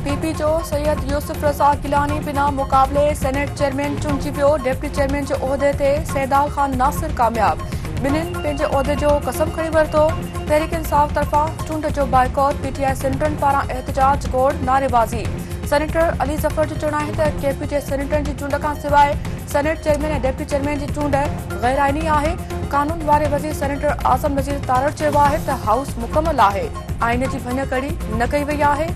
PP जो सैयद यूसुफ रज़ा गिलानी बिना मुकाबले सेनेट चेयरमैन चूंडिजी वियो। डिप्टी चेयरमैन जे उहिदे ते सैदाल खान नासिर कामयाब। बिन्हिनि पंहिंजे उहिदे जो कसम खणी वरितो। तहरीक इंसाफ तरफ़ां चूंड जो बाइकॉट। पीटीआई सेनेटरनि पारां एहतजाज गोड़ नारेबाज़ी। सेनेटर अली ज़फर जो चवणु आहे त केपी जे सेनेटरनि जी चूंड खां सवाइ सेनेट चेयरमैन ऐं डिप्टी चेयरमैन जी चूंड गैर आइनी आहे। कानून वारे वज़ीर सेनेटर आज़म नज़ीर तारड़ चयो आहे त हाउस मुकमल आहे, आइन जी भञकड़ी न कई वई आहे।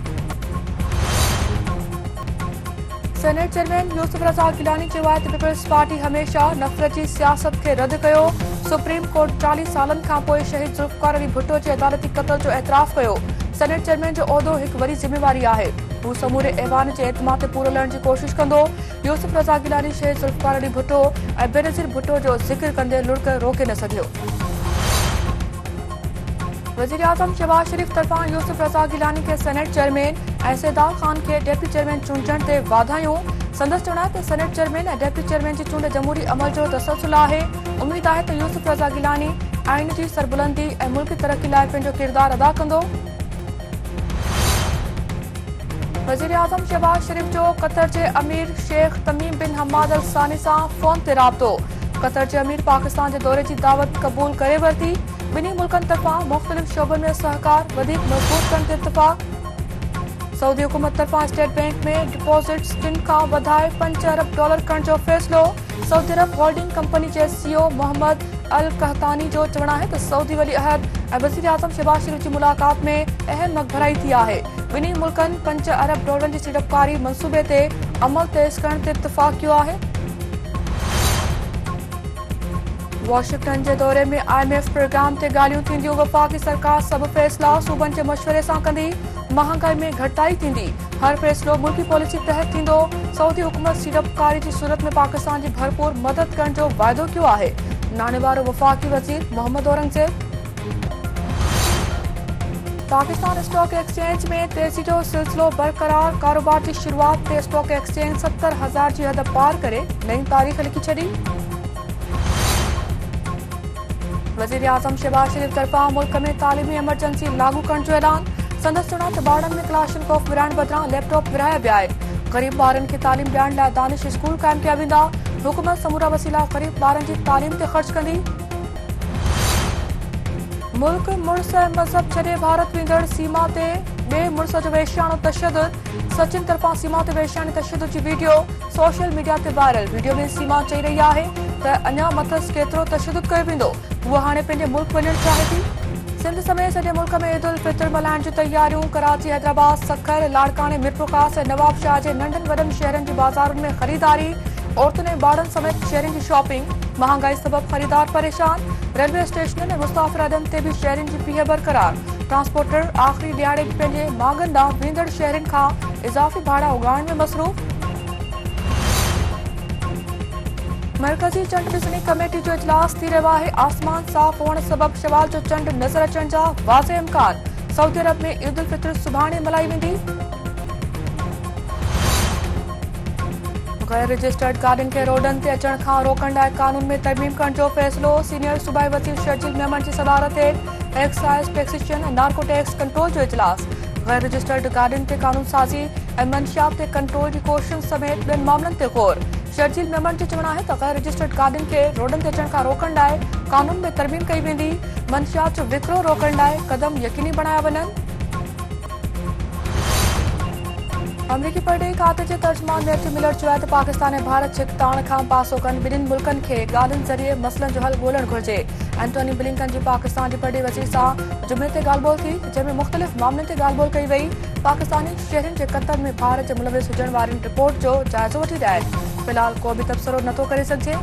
सेनेट चेयरमैन यूसुफ रज़ा गिलानी चयो आहे त पीपल्स पार्टी हमेशह नफ़रत जी सियासत खे रद्द कयो। सुप्रीम कोर्ट 40 सालनि खां पोइ शहीद ज़ुल्फ़िकार अली भुट्टो जे अदालती क़त्ल जो एतराफ़ कयो। सेनेट चेयरमैन जो उहिदो हिकु वॾी ज़िम्मेवारी आहे। हू समूरे ऐवान जे एतमाद ते पूरो लहण जी कोशिश कंदो। यूसुफ रज़ा गिलानी शहीद ज़ुल्फ़िकार अली भुट्टो ऐं बेनज़ीर भुट्टो जो ज़िक्र कंदे लुढ़क रोके न सघियो। वज़ीर आज़म शहबाज शरीफ़ तरफ़ां यूसुफ रज़ा गिलानी खे सेनेट चेयरमैन ऐं सैदाल खान खे डिप्टी चेयरमैन चूंडण ते वाधायूं। संदसि चवणु आहे त सेनेट चेयरमैन ऐं डिप्टी चेयरमैन जी चूंड जमहूरी अमल जो तसलसल आहे। उमीद आहे त यूसुफ रज़ा गिलानी आइन जी सरबुलंदी ऐं मुल्की तरक़ी लाइ पंहिंजो किरदारु अदा कंदो। वज़ीर आज़म शहबाज शरीफ़ जो कतर जे अमीर शेख तमीम बिन हमाद अल सानी सां फ़ोन ते राबितो। कतर जे अमीर पाकिस्तान जे दौरे जी दावत क़बूल करे वरिती। ॿिन्ही मुल्कनि तरफ़ां मुख़्तलिफ़ शोबनि में सहकार वधीक मज़बूत करण ते इत्तिफ़ाक़। सऊदी हुकूमत तरफ़ां स्टेट बैंक में डिपॉज़िट्स 3 खां वधाए $5 अरब करण जो फ़ैसिलो। सऊदी अरब होल्डिंग कंपनी जे सीईओ मोहम्मद अल कहतानी जो चवणु आहे त सऊदी वली अहद ऐं वज़ीर आज़म शहबाज शरीफ़ जी मुलाक़ात में अहम मगभराई थी आहे। ॿिन्ही मुल्कनि $5 अरब जी सीड़पकारी मंसूबे ते अमल तेज़ करण ते इत्तिफ़ाक़ कयो आहे। वॉशिंगटन जे दौरे में IMF प्रोग्राम ते ॻाल्हियूं थींदियूं। वफ़ाक़ी सरकार सभु फ़ैसिला सूबनि जे मशवरे सां कंदी। महांगाई में घटिताई थींदी। हर फ़ैसिलो मुल्की पॉलिसी तहत थींदो। सऊदी हुकूमत सीड़पकारी जी सूरत में पाकिस्तान जी भरपूर मदद करण जो वाइदो कयो आहे। नाणे वारो वफ़ाक़ी वज़ीर मोहम्मद औरंगज़ेब। पाकिस्तान स्टॉक एक्सचेंज में तेज़ी जो सिलसिलो बरक़रार। कारोबार जी शुरूआत ते स्टॉक एक्सचेंज 70,000 जी हद पार करे नई तारीख़ लिखी छॾी। वज़ीर आज़म शहबाज शरीफ़ तरफ़ां मुल्क में तालीमी एमरजेंसी लागू करण जो ऐलान। संदसि चवणु आहे त ॿारनि में क्लाशनकोफ विराइण बदिरां लैपटॉप विराया विया आहिनि। ग़रीब ॿारनि खे तालीम ॾियण लाइ दानिश स्कूल क़ाइमु कया वेंदा। हुकूमत समूरा वसीला ग़रीब ॿारनि जी तालीम ते ख़र्च कंदी। मुल्क मुड़ुस ऐं मज़हब छॾे भारत वेंदड़ सीमा ते ॿिए मुड़ुस जो वेश्याणो तशद्दुद। सचिन तरफ़ां सीमा ते वेश्याणी तशद्दुद जी वीडियो सोशल मीडिया ते वायरल। वीडियो में सीमा चई रही आहे त अञा मथस केतिरो तशद्दुद कयो वेंदो। उहा हाणे पंहिंजे मुल्क वञणु चाहे थी। सिंध समेत सॼे मुल्क में ईद उल फितर मल्हाइण जूं तयारियूं। कराची, हैदराबाद, सखर, लाड़काने, मीरपुरख़ास ऐं नवाबशाह जे नंढनि वॾनि शहरनि जी बाज़ारुनि में ख़रीदारी। औरतुनि ऐं ॿारनि समेत शहरनि जी शॉपिंग। महांगाई सबबि ख़रीदार परेशान। रेलवे स्टेशननि ऐं मुसाफ़िर अॾनि ते बि शहरनि जी पीह बरक़रार। ट्रांसपोर्टर आख़िरी ॾियारे पंहिंजे मांगनि ॾांहुं वेंदड़ शहरनि खां इज़ाफ़ी भाड़ा उगाइण में मसरूफ़। मरकज़ी चंड ॾिसणी कमेटी जो इजलास थी रहियो आहे। आसमान साफ़ हुअण सबबि शवाल जो चंड नज़र अचण जा वाज़े इम्कान। सऊदी अरब में ईद उल फितर सुभाणे मल्हाई वेंदी। गैर रजिस्टर्ड गाॾियुनि खे रोडनि ते अचण खां रोकण लाइ कानून में तरमीम करण जो फ़ैसिलो। सीनियर सूबाई वज़ीर शर्जील मेमन जी सदारत हेठि एक्साइज़, टैक्सेशन ऐं नार्को टैक्स कंट्रोल जो इजलास। गैर रजिस्टर्ड गाॾियुनि ते कानून साज़ी ऐं मंशियात ते कंट्रोल जी कोशिशुनि समेत ॿियनि मामलनि ते ग़ौर। शर्जील मेमन जो चवणु आहे त गैर रजिस्टर्ड गाॾियुनि खे रोडनि ते अचण खां रोकण लाइ कानून में तरमीम कई वेंदी। मंशियात जो विकिरो रोकण लाइ क़दम यकीनी बणाया वञनि। अमरीकी परॾेही खाते जे तर्जुमान मैथ्यू मिलर चयो आहे त पाकिस्तान ऐं भारत छिक ताण खां पासो कनि। ॿिन्हिनि मुल्कनि खे ॻाल्हियुनि ज़रिए मसइलनि जो हल ॻोल्हणु घुरिजे। एंटोनी ब्लिंकन जी पाकिस्तान जे परॾेही वज़ीर सां जुमे ते ॻाल्हि ॿोल थी, जंहिं में मुख़्तलिफ़ मामलनि ते ॻाल्हि ॿोल कई वई। पाकिस्तानी शहरियुनि जे क़त्ल में भारत जे मुलविस हुजण वारनि रिपोर्ट जो जाइज़ो वठी रहिया आहिनि। फ़िलहाल को बि तबसरो नथो करे सघिजे।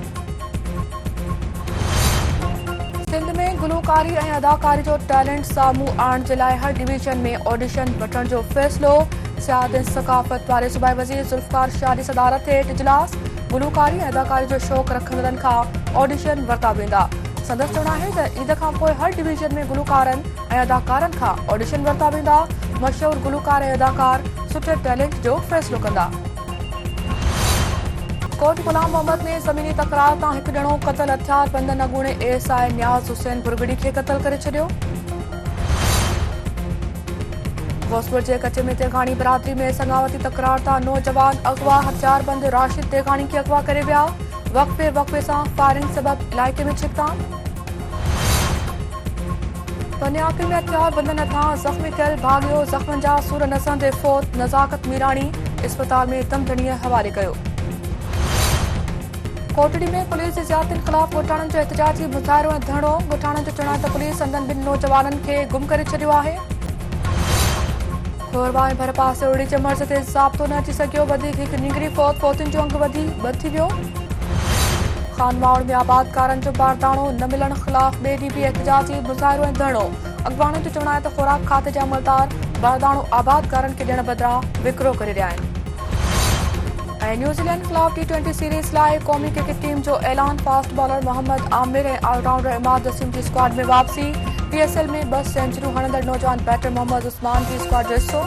सिंध में गुलकारी ऐं अदाकारी जो टैलेंट साम्हूं आणण जे लाइ हर डिवीज़न में ऑडिशन वठण जो फ़ैसिलो। सियाहत ऐं सक़ाफ़त वारे सूबाई वज़ीर ज़ुल्फ़िकार शाह जी सदारत हेठि इजलास। गुलकारी ऐं अदाकारी जो शौक़ु रखंदड़नि खां ऑडिशन वरिता वेंदा। संदसि चवणु आहे त ईद खां पोइ हर डिवीज़न में गुलकारनि ऐं अदाकारनि खां ऑडिशन वरिता वेंदा। मशहूर गुलकार ऐं अदाकार सुठे टैलेंट जो फ़ैसिलो कंदा। कोट गुलाम मोहम्मद में ज़मीनी तकरार तां हिकु ॼणो क़तल हथियार बंदि नगूणे ASI न्याज़ हुसैन बुरगड़ी खे क़तल करे छॾियो। फिरोजपुर के कच्चे में तेघाणी बरादरी में संगावती तकरार था नौजवान अगवा हथियारबंद राशिद तेघाणी के अगवा करे विया वक्फे से फायरिंग सबब इलाके में छिकतान। बनियाकिल में हथियार बंदन था जख्मी कल भागियो जख्मन जा सूर नसन ते फोत नजाकत मीरानी अस्पताल में दमदनी हवाले कयो। कोटड़ी में पुलिस ज्यादतियुनि खिलाफ ॻोठाणनि जो एहतजाजी मुज़ाहिरो ऐं धरणो ॻोठाणनि जो चवणु आहे त पुलिस अंदनि ॿिनि नौजवाननि खे गुम करे छॾियो आहे। खोरवा ऐं भर पासे उड़ी जे मर्ज़ ते ज़ाब्तो न अची सघियो वधीक हिकु निंगरी फौत फौतुनि जो अंग वधी वियो। खानवाड़ में आबादकारनि जो बारदाणो न मिलण खिलाफ ॿिए ॾींहुं बि एहतजाजी मुज़ाहिरो ऐं धरणो अॻवाननि जो चवणु आहे त ख़ुराक खाते जा अमलदार बारदाणो आबादकारनि खे ॾियण बदिरां विकिरो करे रहिया आहिनि। न्यूज़ीलैंड खिलाफ T20 सीरीज़ लाइ क़ौमी क्रिकेट टीम जो ऐलान फास्ट बॉलर मोहम्मद आमिर ऐं ऑलराउंडर इमाद वसीम जी स्क्वाड में वापसी। PSL में 2 सेंचुरियूं हणंदड़ नौजवान बैटर मोहम्मद उस्मान जी स्क्वाड जो हिस्सो।